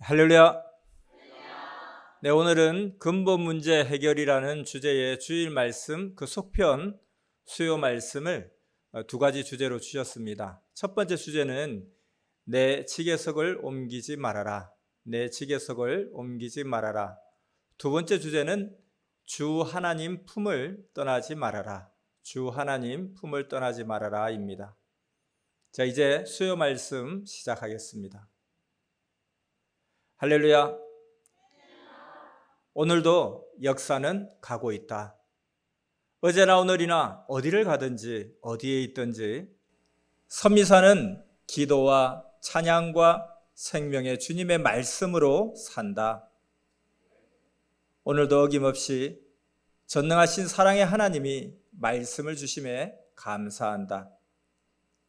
할렐루야. 네, 오늘은 근본 문제 해결이라는 주제의 주일 말씀 그 속편 수요 말씀을 두 가지 주제로 주셨습니다. 첫 번째 주제는 내 지계석을 옮기지 말아라. 내 지계석을 옮기지 말아라. 두 번째 주제는 주 하나님 품을 떠나지 말아라. 주 하나님 품을 떠나지 말아라입니다. 자, 이제 수요 말씀 시작하겠습니다. 할렐루야. 오늘도 역사는 가고 있다. 어제나 오늘이나 어디를 가든지 어디에 있든지 선미사는 기도와 찬양과 생명의 주님의 말씀으로 산다. 오늘도 어김없이 전능하신 사랑의 하나님이 말씀을 주심에 감사한다.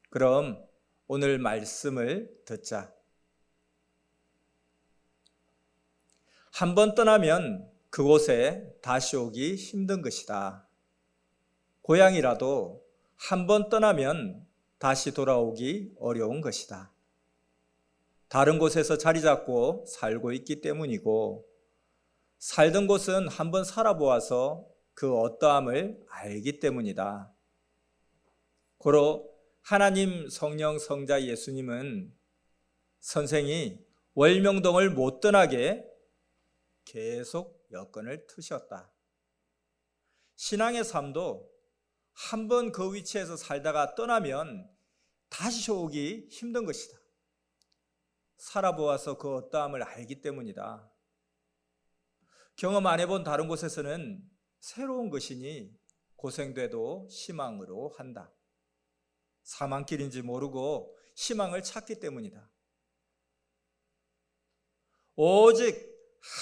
그럼 오늘 말씀을 듣자. 한 번 떠나면 그곳에 다시 오기 힘든 것이다. 고향이라도 한 번 떠나면 다시 돌아오기 어려운 것이다. 다른 곳에서 자리 잡고 살고 있기 때문이고, 살던 곳은 한 번 살아보아서 그 어떠함을 알기 때문이다. 고로 하나님 성령 성자 예수님은 선생이 월명동을 못 떠나게 계속 여건을 트셨다. 신앙의 삶도 한 번 그 위치에서 살다가 떠나면 다시 오기 힘든 것이다. 살아보아서 그 어떠함을 알기 때문이다. 경험 안 해본 다른 곳에서는 새로운 것이니 고생돼도 희망으로 한다. 사망길인지 모르고 희망을 찾기 때문이다. 오직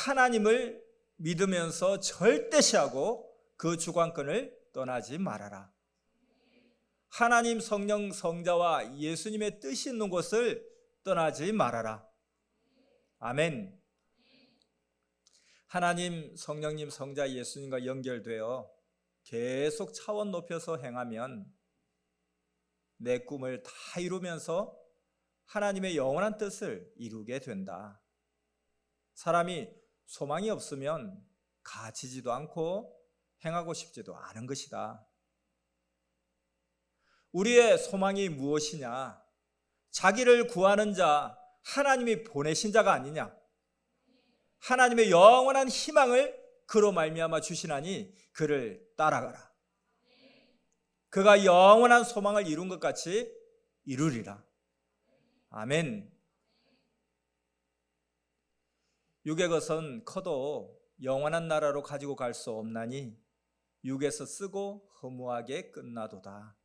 하나님을 믿으면서 절대시하고 그 주관권을 떠나지 말아라. 하나님 성령 성자와 예수님의 뜻이 있는 곳을 떠나지 말아라. 아멘. 하나님 성령님 성자 예수님과 연결되어 계속 차원 높여서 행하면 내 꿈을 다 이루면서 하나님의 영원한 뜻을 이루게 된다. 사람이 소망이 없으면 가지지도 않고 행하고 싶지도 않은 것이다. 우리의 소망이 무엇이냐? 자기를 구하는 자, 하나님이 보내신 자가 아니냐? 하나님의 영원한 희망을 그로 말미암아 주시나니 그를 따라가라. 그가 영원한 소망을 이룬 것 같이 이루리라. 아멘. 육의 것은 커도 영원한 나라로 가지고 갈 수 없나니 육에서 쓰고 허무하게 끝나도다.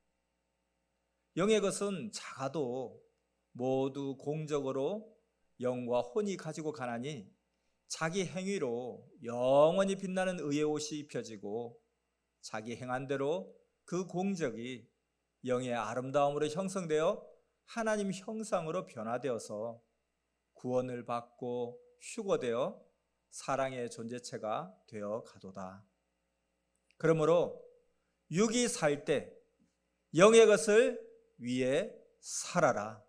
영의 것은 작아도 모두 공적으로 영과 혼이 가지고 가나니 자기 행위로 영원히 빛나는 의의 옷이 입혀지고 자기 행한 대로 그 공적이 영의 아름다움으로 형성되어 하나님 형상으로 변화되어서 구원을 받고 휴거되어 사랑의 존재체가 되어 가도다. 그러므로 육이 살 때 영의 것을 위해 살아라.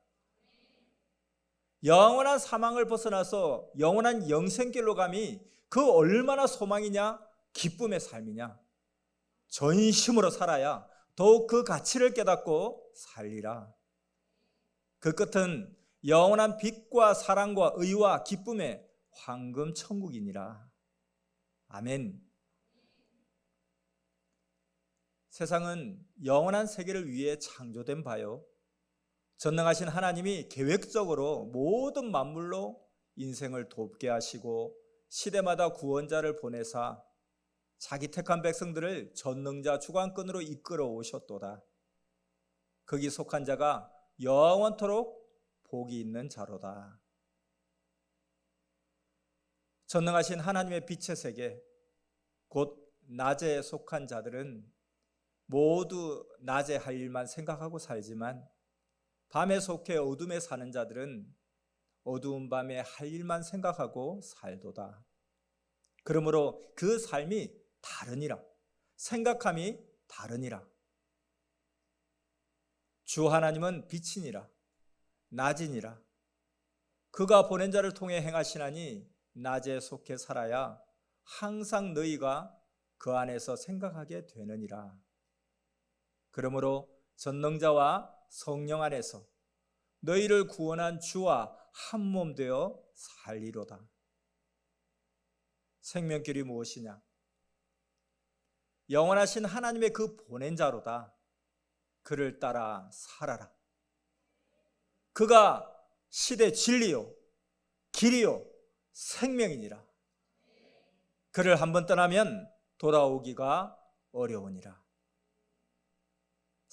영원한 사망을 벗어나서 영원한 영생길로 감이 그 얼마나 소망이냐, 기쁨의 삶이냐. 전심으로 살아야 더욱 그 가치를 깨닫고 살리라. 그 끝은 영원한 빛과 사랑과 의와 기쁨의 황금 천국이니라. 아멘. 세상은 영원한 세계를 위해 창조된 바요. 전능하신 하나님이 계획적으로 모든 만물로 인생을 돕게 하시고 시대마다 구원자를 보내사 자기 택한 백성들을 전능자 주관권으로 이끌어 오셨도다. 거기 속한 자가 영원토록 복이 있는 자로다. 전능하신 하나님의 빛의 세계, 곧 낮에 속한 자들은 모두 낮에 할 일만 생각하고 살지만 밤에 속해 어둠에 사는 자들은 어두운 밤에 할 일만 생각하고 살도다. 그러므로 그 삶이 다르니라. 생각함이 다르니라. 주 하나님은 빛이니라. 낮이니라. 그가 보낸 자를 통해 행하시나니 낮에 속해 살아야 항상 너희가 그 안에서 생각하게 되느니라. 그러므로 전능자와 성령 안에서 너희를 구원한 주와 한 몸 되어 살리로다. 생명길이 무엇이냐? 영원하신 하나님의 그 보낸 자로다. 그를 따라 살아라. 그가 시대 진리요 길이요 생명이니라. 그를 한번 떠나면 돌아오기가 어려우니라.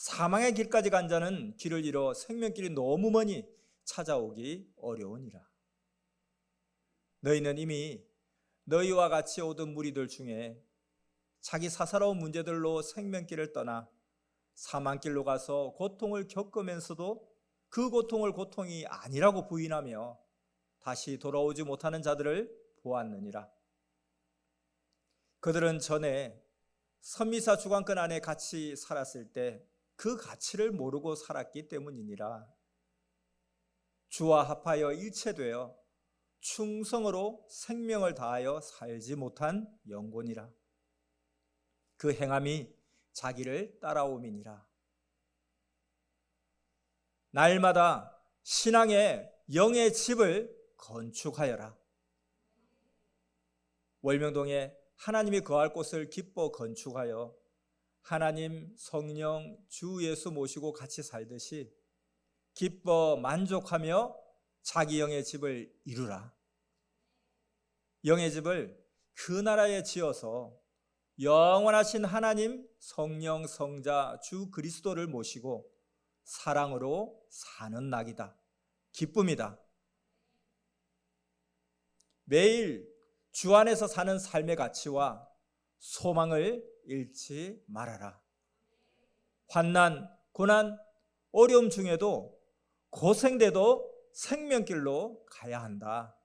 사망의 길까지 간 자는 길을 잃어 생명길이 너무 머니 찾아오기 어려우니라. 너희는 이미 너희와 같이 오던 무리들 중에 자기 사사로운 문제들로 생명길을 떠나 사망길로 가서 고통을 겪으면서도 그 고통을 고통이 아니라고 부인하며 다시 돌아오지 못하는 자들을 보았느니라. 그들은 전에 선미사 주관권 안에 같이 살았을 때 그 가치를 모르고 살았기 때문이니라. 주와 합하여 일체되어 충성으로 생명을 다하여 살지 못한 영혼이라. 그 행함이 자기를 따라옴이니라. 날마다 신앙의 영의 집을 건축하여라. 월명동에 하나님이 거할 곳을 기뻐 건축하여 하나님, 성령, 주 예수 모시고 같이 살듯이 기뻐 만족하며 자기 영의 집을 이루라. 영의 집을 그 나라에 지어서 영원하신 하나님, 성령, 성자, 주 그리스도를 모시고 사랑으로 사는 낙이다. 기쁨이다. 매일 주 안에서 사는 삶의 가치와 소망을 잃지 말아라. 환난, 고난, 어려움 중에도 고생돼도 생명길로 가야 한다.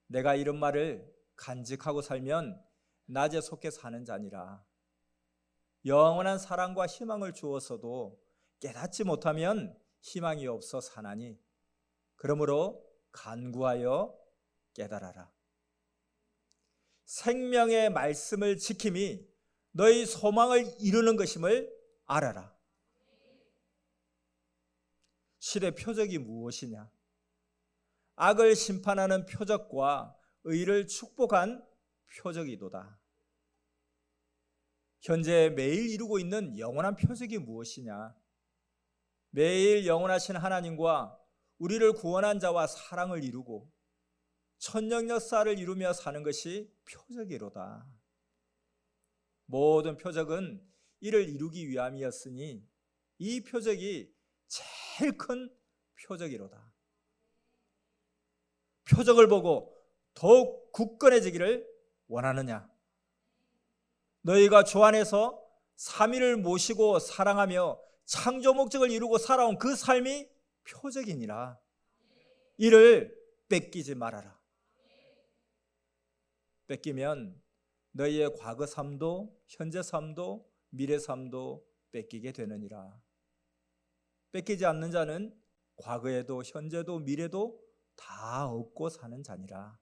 내가 이런 말을 간직하고 살면 낮에 속해 사는 자니라. 영원한 사랑과 희망을 주었어도 깨닫지 못하면 희망이 없어 사나니 그러므로 간구하여 깨달아라. 생명의 말씀을 지킴이 너희 소망을 이루는 것임을 알아라. 시대 표적이 무엇이냐? 악을 심판하는 표적과 의를 축복한 표적이도다. 현재 매일 이루고 있는 영원한 표적이 무엇이냐? 매일 영원하신 하나님과 우리를 구원한 자와 사랑을 이루고 천년 역사를 이루며 사는 것이 표적이로다. 모든 표적은 이를 이루기 위함이었으니 이 표적이 제일 큰 표적이로다. 표적을 보고 더욱 굳건해지기를 원하느냐? 너희가 주 안에서 삼위를 모시고 사랑하며 창조 목적을 이루고 살아온 그 삶이 표적이니라. 이를 뺏기지 말아라. 뺏기면 너희의 과거 삶도 현재 삶도 미래 삶도 뺏기게 되느니라. 뺏기지 않는 자는 과거에도 현재도 미래도 다 얻고 사는 자니라.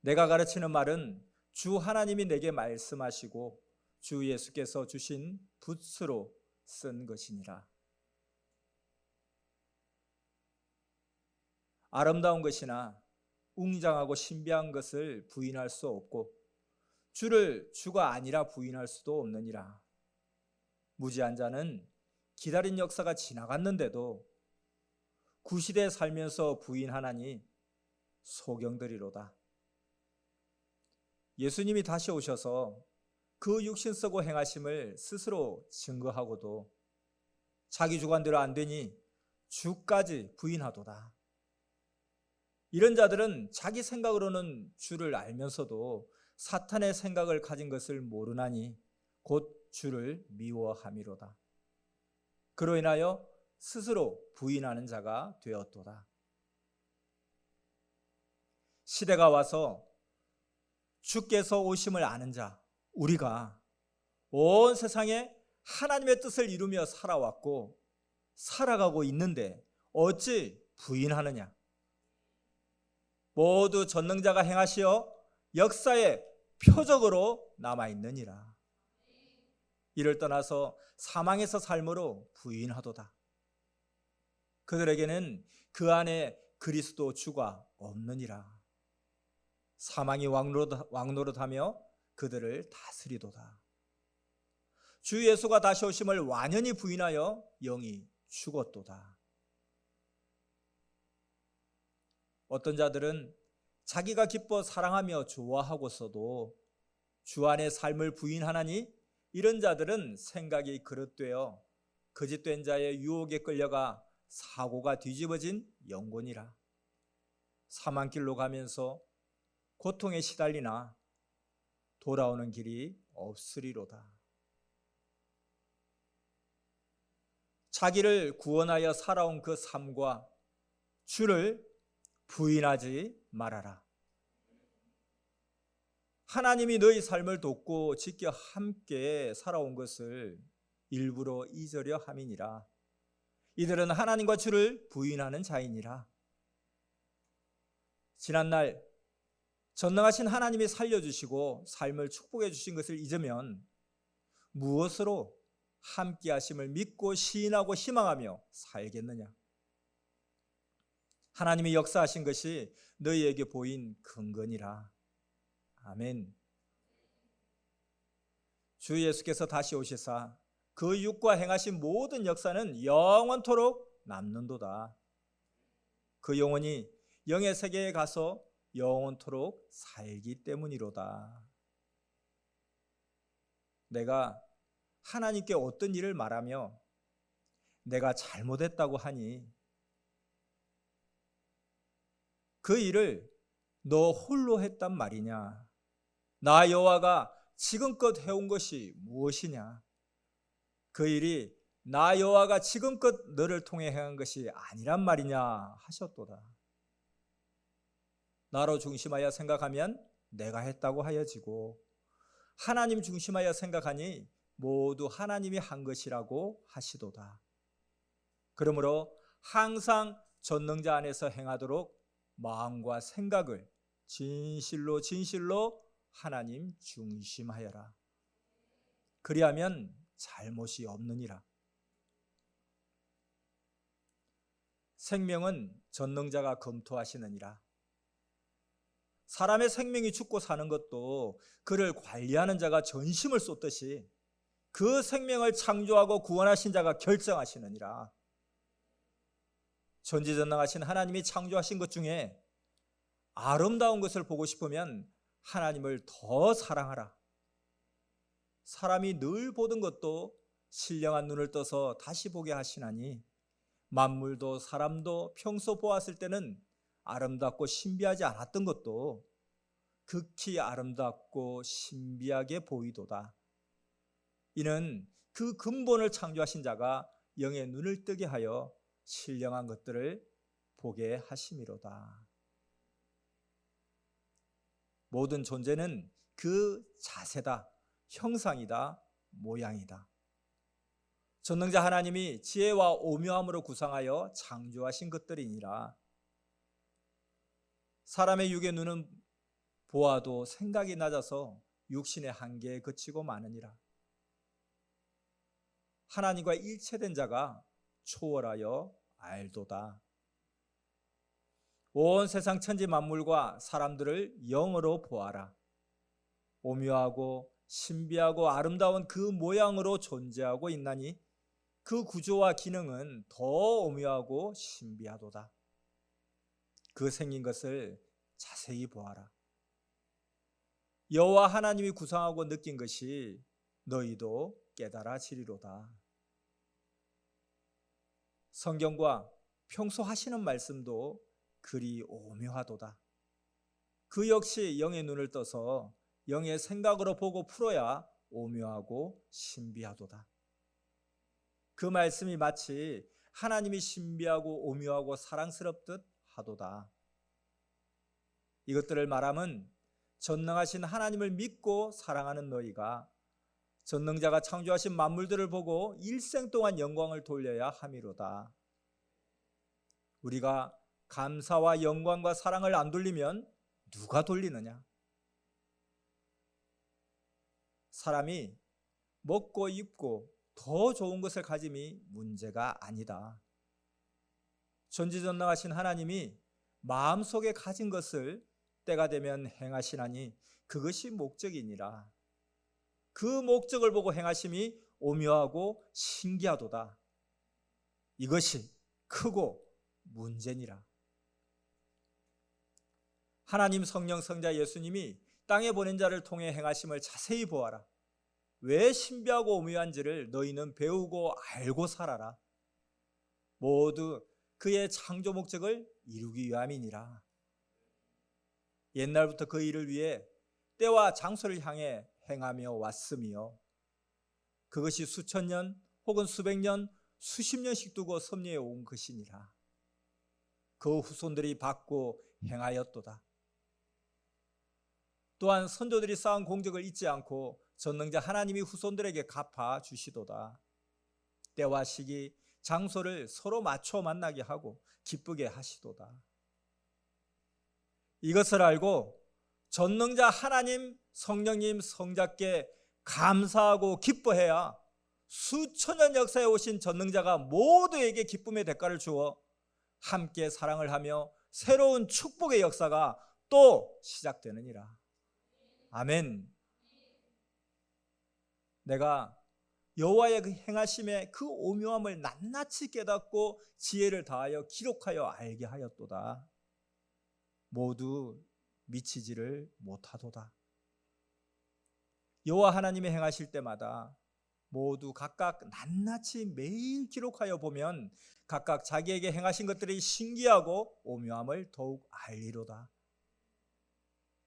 내가 가르치는 말은 주 하나님이 내게 말씀하시고 주 예수께서 주신 붓으로 쓴 것이니라. 아름다운 것이나 웅장하고 신비한 것을 부인할 수 없고 주를 주가 아니라 부인할 수도 없느니라. 무지한 자는 기다린 역사가 지나갔는데도 구시대에 살면서 부인하나니 소경들이로다. 예수님이 다시 오셔서 그 육신 쓰고 행하심을 스스로 증거하고도 자기 주관대로 안 되니 주까지 부인하도다. 이런 자들은 자기 생각으로는 주를 알면서도 사탄의 생각을 가진 것을 모르나니 곧 주를 미워함이로다. 그로 인하여 스스로 부인하는 자가 되었도다. 시대가 와서 주께서 오심을 아는 자, 우리가 온 세상에 하나님의 뜻을 이루며 살아왔고 살아가고 있는데 어찌 부인하느냐? 모두 전능자가 행하시어 역사의 표적으로 남아있느니라. 이를 떠나서 사망에서 삶으로 부인하도다. 그들에게는 그 안에 그리스도 주가 없느니라. 사망이 왕노릇하며 그들을 다스리도다. 주 예수가 다시 오심을 완연히 부인하여 영이 죽었도다. 어떤 자들은 자기가 기뻐 사랑하며 좋아하고서도 주 안의 삶을 부인하나니 이런 자들은 생각이 그릇되어 거짓된 자의 유혹에 끌려가 사고가 뒤집어진 영혼이라. 사망길로 가면서 고통에 시달리나 돌아오는 길이 없으리로다. 자기를 구원하여 살아온 그 삶과 주를 부인하지 말아라. 하나님이 너희 삶을 돕고 지켜 함께 살아온 것을 일부러 잊으려 함이니라. 이들은 하나님과 주를 부인하는 자이니라. 지난날 전능하신 하나님이 살려주시고 삶을 축복해 주신 것을 잊으면 무엇으로 함께 하심을 믿고 시인하고 희망하며 살겠느냐? 하나님이 역사하신 것이 너희에게 보인 근거니라. 아멘. 주 예수께서 다시 오시사 그 육과 행하신 모든 역사는 영원토록 남는도다. 그 영혼이 영의 세계에 가서 영원토록 살기 때문이로다. 내가 하나님께 어떤 일을 말하며 내가 잘못했다고 하니 그 일을 너 홀로 했단 말이냐? 나 여호와가 지금껏 해온 것이 무엇이냐? 그 일이 나 여호와가 지금껏 너를 통해 행한 것이 아니란 말이냐 하셨도다. 나로 중심하여 생각하면 내가 했다고 하여지고 하나님 중심하여 생각하니 모두 하나님이 한 것이라고 하시도다. 그러므로 항상 전능자 안에서 행하도록 마음과 생각을 진실로 하나님 중심하여라. 그리하면 잘못이 없느니라. 생명은 전능자가 검토하시느니라. 사람의 생명이 죽고 사는 것도 그를 관리하는 자가 전심을 쏟듯이 그 생명을 창조하고 구원하신 자가 결정하시느니라. 전지전능하신 하나님이 창조하신 것 중에 아름다운 것을 보고 싶으면 하나님을 더 사랑하라. 사람이 늘 보던 것도 신령한 눈을 떠서 다시 보게 하시나니 만물도 사람도 평소 보았을 때는 아름답고 신비하지 않았던 것도 극히 아름답고 신비하게 보이도다. 이는 그 근본을 창조하신 자가 영의 눈을 뜨게 하여 신령한 것들을 보게 하심이로다. 모든 존재는 그 자세다, 형상이다, 모양이다. 전능자 하나님이 지혜와 오묘함으로 구상하여 창조하신 것들이니라. 사람의 육의 눈은 보아도 생각이 낮아서 육신의 한계에 그치고 마느니라. 하나님과 일체된 자가 초월하여 알도다. 온 세상 천지 만물과 사람들을 영으로 보아라. 오묘하고 신비하고 아름다운 그 모양으로 존재하고 있나니 그 구조와 기능은 더 오묘하고 신비하도다. 그 생긴 것을 자세히 보아라. 여호와 하나님이 구상하고 느낀 것이 너희도 깨달아지리로다. 성경과 평소 하시는 말씀도 그리 오묘하도다. 그 역시 영의 눈을 떠서 영의 생각으로 보고 풀어야 오묘하고 신비하도다. 그 말씀이 마치 하나님이 신비하고 오묘하고 사랑스럽듯 하도다. 이것들을 말함은 전능하신 하나님을 믿고 사랑하는 너희가 전능자가 창조하신 만물들을 보고 일생 동안 영광을 돌려야 함이로다. 우리가 감사와 영광과 사랑을 안 돌리면 누가 돌리느냐? 사람이 먹고 입고 더 좋은 것을 가짐이 문제가 아니다. 전지전능하신 하나님이 마음속에 가진 것을 때가 되면 행하시나니 그것이 목적이니라. 그 목적을 보고 행하심이 오묘하고 신기하도다. 이것이 크고 문제니라. 하나님 성령 성자 예수님이 땅에 보낸 자를 통해 행하심을 자세히 보아라. 왜 신비하고 오묘한지를 너희는 배우고 알고 살아라. 모두 그의 창조 목적을 이루기 위함이니라. 옛날부터 그 일을 위해 때와 장소를 향해 행하며 왔으며 그것이 수천 년 혹은 수백 년, 수십 년씩 두고 섭리해 온 것이니라. 그 후손들이 받고 행하였도다. 또한 선조들이 쌓은 공적을 잊지 않고 전능자 하나님이 후손들에게 갚아 주시도다. 때와 시기, 장소를 서로 맞춰 만나게 하고 기쁘게 하시도다. 이것을 알고 전능자 하나님, 성령님, 성자께 감사하고 기뻐해야 수천년 역사에 오신 전능자가 모두에게 기쁨의 대가를 주어 함께 사랑을 하며 새로운 축복의 역사가 또 시작되느니라. 아멘. 내가 여호와의 그 행하심의 그 오묘함을 낱낱이 깨닫고 지혜를 다하여 기록하여 알게 하였도다. 모두 미치지를 못하도다. 여호와 하나님이 행하실 때마다 모두 각각 낱낱이 매일 기록하여 보면 각각 자기에게 행하신 것들이 신기하고 오묘함을 더욱 알리로다.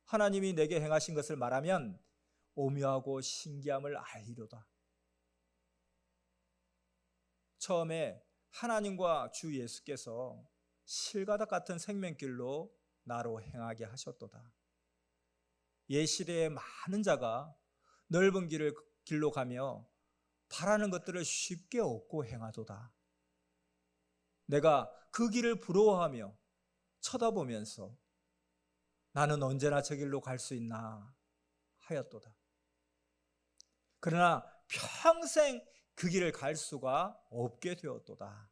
하나님이 내게 행하신 것을 말하면 오묘하고 신기함을 알리로다. 처음에 하나님과 주 예수께서 실가닥 같은 생명길로 나로 행하게 하셨도다. 옛시대에 많은 자가 넓은 길로 가며 바라는 것들을 쉽게 얻고 행하도다. 내가 그 길을 부러워하며 쳐다보면서 나는 언제나 저 길로 갈 수 있나 하였도다. 그러나 평생 그 길을 갈 수가 없게 되었도다.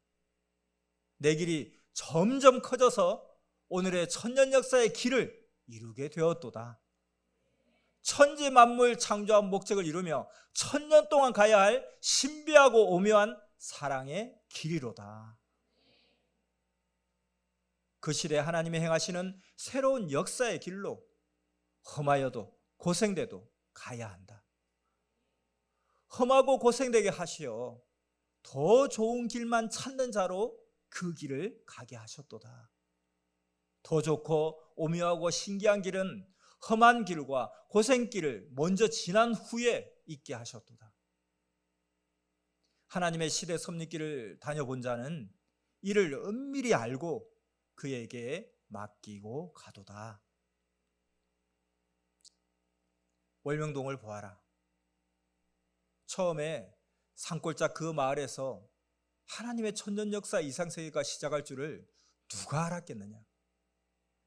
내 길이 점점 커져서 오늘의 천년 역사의 길을 이루게 되었도다. 천지 만물 창조한 목적을 이루며 천년 동안 가야 할 신비하고 오묘한 사랑의 길이로다. 그 시대에 하나님이 행하시는 새로운 역사의 길로 험하여도 고생돼도 가야 한다. 험하고 고생되게 하시어 더 좋은 길만 찾는 자로 그 길을 가게 하셨도다. 더 좋고 오묘하고 신기한 길은 험한 길과 고생길을 먼저 지난 후에 있게 하셨도다. 하나님의 시대 섭리길을 다녀본 자는 이를 은밀히 알고 그에게 맡기고 가도다. 월명동을 보아라. 처음에 산골짜 그 마을에서 하나님의 천년 역사 이상세계가 시작할 줄을 누가 알았겠느냐?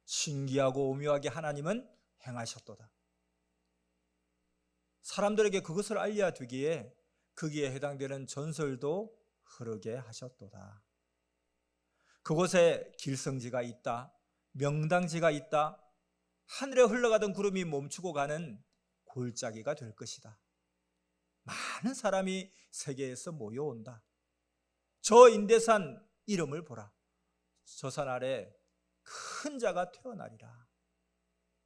신기하고 오묘하게 하나님은 행하셨도다. 사람들에게 그것을 알려야 되기에 거기에 해당되는 전설도 흐르게 하셨도다. 그곳에 길성지가 있다, 명당지가 있다, 하늘에 흘러가던 구름이 멈추고 가는 골짜기가 될 것이다. 많은 사람이 세계에서 모여온다. 저 인대산 이름을 보라. 저 산 아래 큰 자가 태어나리라.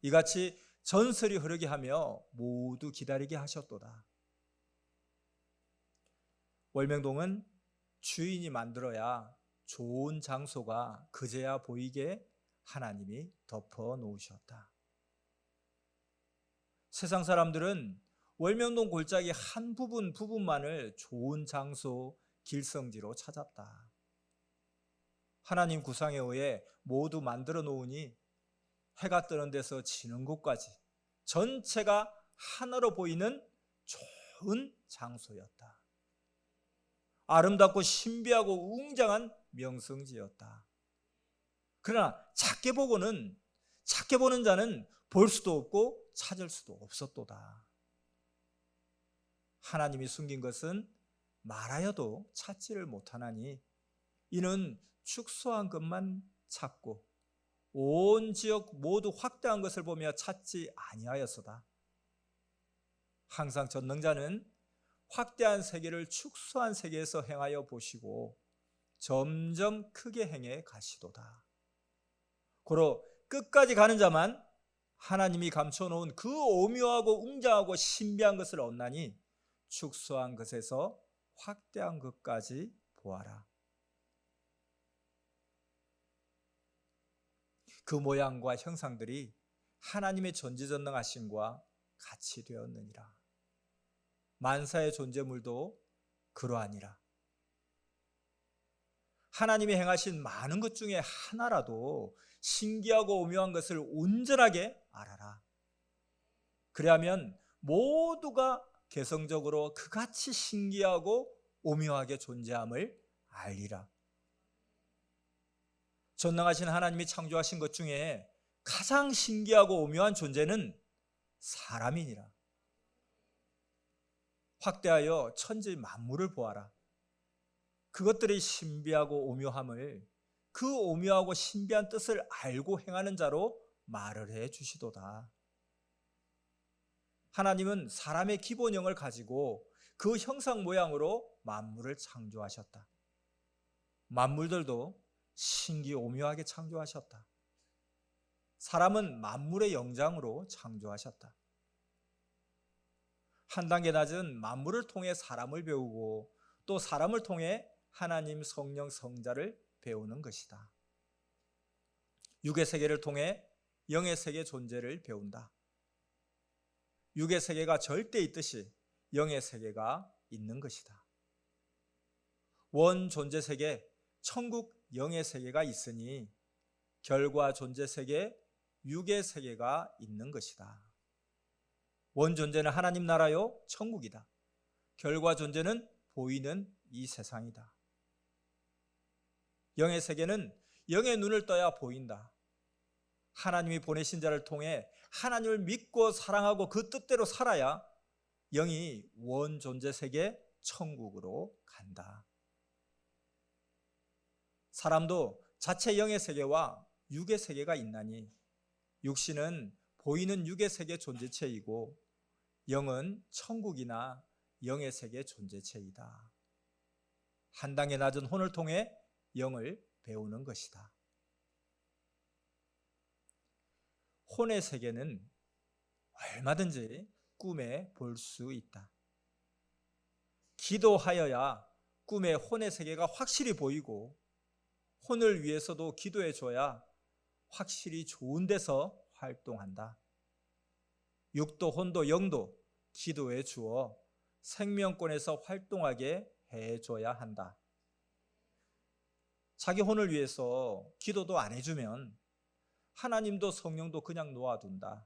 이같이 전설이 흐르게 하며 모두 기다리게 하셨도다. 월명동은 주인이 만들어야 좋은 장소가 그제야 보이게 하나님이 덮어 놓으셨다. 세상 사람들은 월명동 골짜기 한 부분만을 좋은 장소, 길성지로 찾았다. 하나님 구상에 의해 모두 만들어 놓으니 해가 뜨는 데서 지는 곳까지 전체가 하나로 보이는 아름다운 장소였다. 아름답고 신비하고 웅장한 명성지였다. 그러나 작게 보는 자는 볼 수도 없고 찾을 수도 없었도다. 하나님이 숨긴 것은 말하여도 찾지를 못하나니 이는 축소한 것만 찾고 온 지역 모두 확대한 것을 보며 찾지 아니하였도다. 항상 전능자는 확대한 세계를 축소한 세계에서 행하여 보시고 점점 크게 행해 가시도다. 고로 끝까지 가는 자만 하나님이 감춰놓은 그 오묘하고 웅장하고 신비한 것을 얻나니 축소한 것에서 확대한 것까지 보아라. 그 모양과 형상들이 하나님의 전지전능하심과 같이 되었느니라. 만사의 존재물도 그러하니라. 하나님이 행하신 많은 것 중에 하나라도 신기하고 오묘한 것을 온전하게 알아라. 그리하면 모두가 개성적으로 그같이 신기하고 오묘하게 존재함을 알리라. 전능하신 하나님이 창조하신 것 중에 가장 신기하고 오묘한 존재는 사람이니라. 확대하여 천지 만물을 보아라. 그것들의 신비하고 오묘함을 그 오묘하고 신비한 뜻을 알고 행하는 자로 말을 해 주시도다. 하나님은 사람의 기본형을 가지고 그 형상 모양으로 만물을 창조하셨다. 만물들도 신기 오묘하게 창조하셨다. 사람은 만물의 영장으로 창조하셨다. 한 단계 낮은 만물을 통해 사람을 배우고 또 사람을 통해 하나님 성령 성자를 배우는 것이다. 육의 세계를 통해 영의 세계 존재를 배운다. 육의 세계가 절대 있듯이 영의 세계가 있는 것이다. 원 존재 세계, 천국 영의 세계가 있으니 결과 존재 세계, 육의 세계가 있는 것이다. 원 존재는 하나님 나라요 천국이다. 결과 존재는 보이는 이 세상이다. 영의 세계는 영의 눈을 떠야 보인다. 하나님이 보내신 자를 통해 하나님을 믿고 사랑하고 그 뜻대로 살아야 영이 원 존재 세계 천국으로 간다. 사람도 자체 영의 세계와 육의 세계가 있나니 육신은 보이는 육의 세계 존재체이고 영은 천국이나 영의 세계 존재체이다. 한 단계 낮은 혼을 통해 영을 배우는 것이다. 혼의 세계는 얼마든지 꿈에 볼 수 있다. 기도하여야 꿈에 혼의 세계가 확실히 보이고 혼을 위해서도 기도해 줘야 확실히 좋은 데서 활동한다. 육도 혼도 영도 기도해 주어 생명권에서 활동하게 해줘야 한다. 자기 혼을 위해서 기도도 안 해주면 하나님도 성령도 그냥 놓아둔다.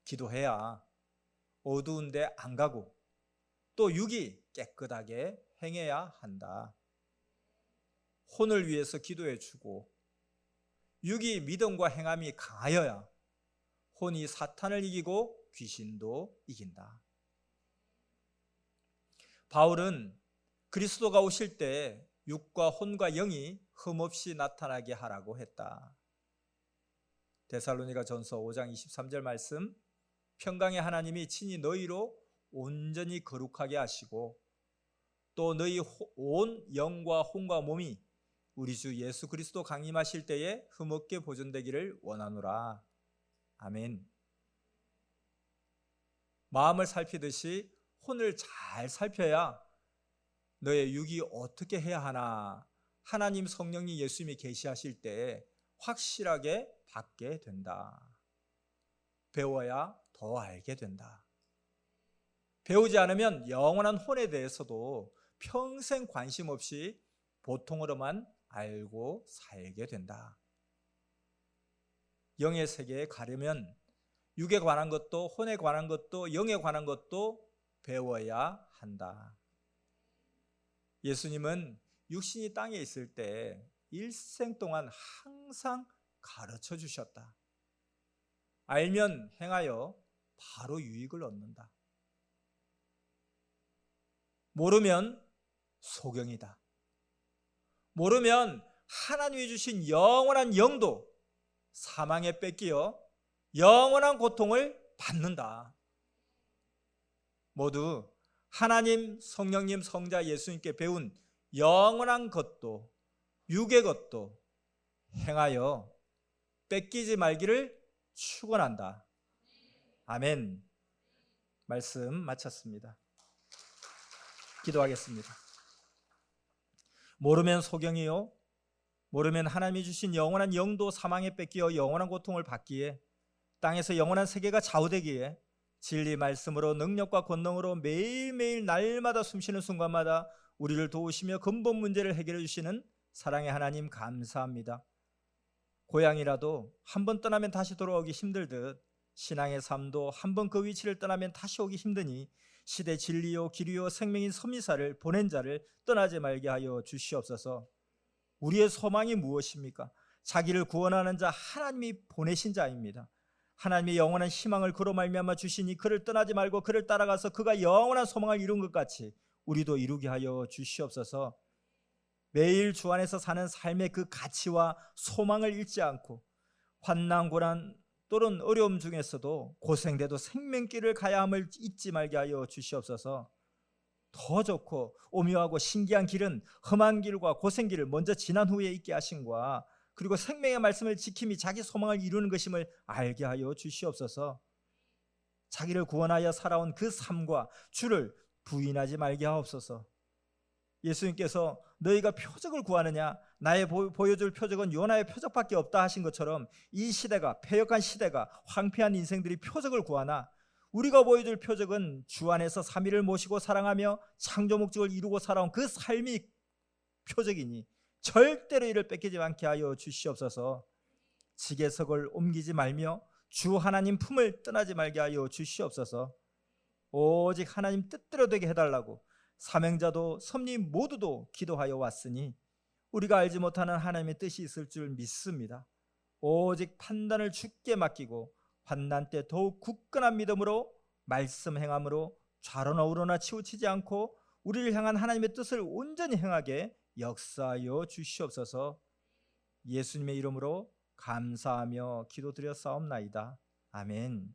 기도해야 어두운데 안 가고 또 육이 깨끗하게 행해야 한다. 혼을 위해서 기도해 주고 육이 믿음과 행함이 강하여야 혼이 사탄을 이기고 귀신도 이긴다. 바울은 그리스도가 오실 때 육과 혼과 영이 흠없이 나타나게 하라고 했다. 데살로니가 전서 5장 23절 말씀, 평강의 하나님이 친히 너희로 온전히 거룩하게 하시고 또 너희 온 영과 혼과 몸이 우리 주 예수 그리스도 강림하실 때에 흠없게 보존되기를 원하노라. 아멘. 마음을 살피듯이 혼을 잘 살펴야 너의 육이 어떻게 해야 하나 하나님 성령이 예수님이 계시하실 때 확실하게 받게 된다. 배워야 더 알게 된다. 배우지 않으면 영원한 혼에 대해서도 평생 관심 없이 보통으로만 알고 살게 된다. 영의 세계에 가려면 육에 관한 것도 혼에 관한 것도 영에 관한 것도 배워야 한다. 예수님은 육신이 땅에 있을 때 일생 동안 항상 가르쳐 주셨다. 알면 행하여 바로 유익을 얻는다. 모르면 소경이다. 모르면 하나님이 주신 영원한 영도 사망에 뺏기어 영원한 고통을 받는다. 모두 하나님, 성령님, 성자 예수님께 배운 영원한 것도 육의 것도 행하여 뺏기지 말기를 축원한다. 아멘. 말씀 마쳤습니다. 기도하겠습니다. 모르면 소경이요, 모르면 하나님이 주신 영원한 영도 사망에 뺏기어 영원한 고통을 받기에, 땅에서 영원한 세계가 좌우되기에 진리 말씀으로 능력과 권능으로 매일매일 날마다 숨쉬는 순간마다 우리를 도우시며 근본 문제를 해결해 주시는 사랑의 하나님 감사합니다. 고향이라도 한 번 떠나면 다시 돌아오기 힘들듯 신앙의 삶도 한 번 그 위치를 떠나면 다시 오기 힘드니 시대 진리요 길이요 생명인 선미사를 보낸 자를 떠나지 말게 하여 주시옵소서. 우리의 소망이 무엇입니까? 자기를 구원하는 자, 하나님이 보내신 자입니다. 하나님의 영원한 희망을 그로 말미암아 주시니 그를 떠나지 말고 그를 따라가서 그가 영원한 소망을 이룬 것 같이 우리도 이루게 하여 주시옵소서. 매일 주 안에서 사는 삶의 그 가치와 소망을 잃지 않고 환난 고난 또는 어려움 중에서도 고생돼도 생명길을 가야 함을 잊지 말게 하여 주시옵소서. 더 좋고 오묘하고 신기한 길은 험한 길과 고생길을 먼저 지난 후에 있게 하심과, 그리고 생명의 말씀을 지킴이 자기 소망을 이루는 것임을 알게 하여 주시옵소서. 자기를 구원하여 살아온 그 삶과 주를 부인하지 말게 하옵소서. 예수님께서 너희가 표적을 구하느냐, 나의 보여줄 표적은 요나의 표적밖에 없다 하신 것처럼 이 시대가, 패역한 시대가, 황폐한 인생들이 표적을 구하나 우리가 보여줄 표적은 주 안에서 삼위를 모시고 사랑하며 창조 목적을 이루고 살아온 그 삶이 표적이니 절대로 이를 뺏기지 않게 하여 주시옵소서. 지게석을 옮기지 말며 주 하나님 품을 떠나지 말게 하여 주시옵소서. 오직 하나님 뜻대로 되게 해달라고 사명자도 섭리 모두도 기도하여 왔으니 우리가 알지 못하는 하나님의 뜻이 있을 줄 믿습니다. 오직 판단을 주께 맡기고 환난 때 더욱 굳건한 믿음으로 말씀 행함으로 좌로나 우로나 치우치지 않고 우리를 향한 하나님의 뜻을 온전히 행하게 역사하여 주시옵소서. 예수님의 이름으로 감사하며 기도드렸사옵나이다. 아멘.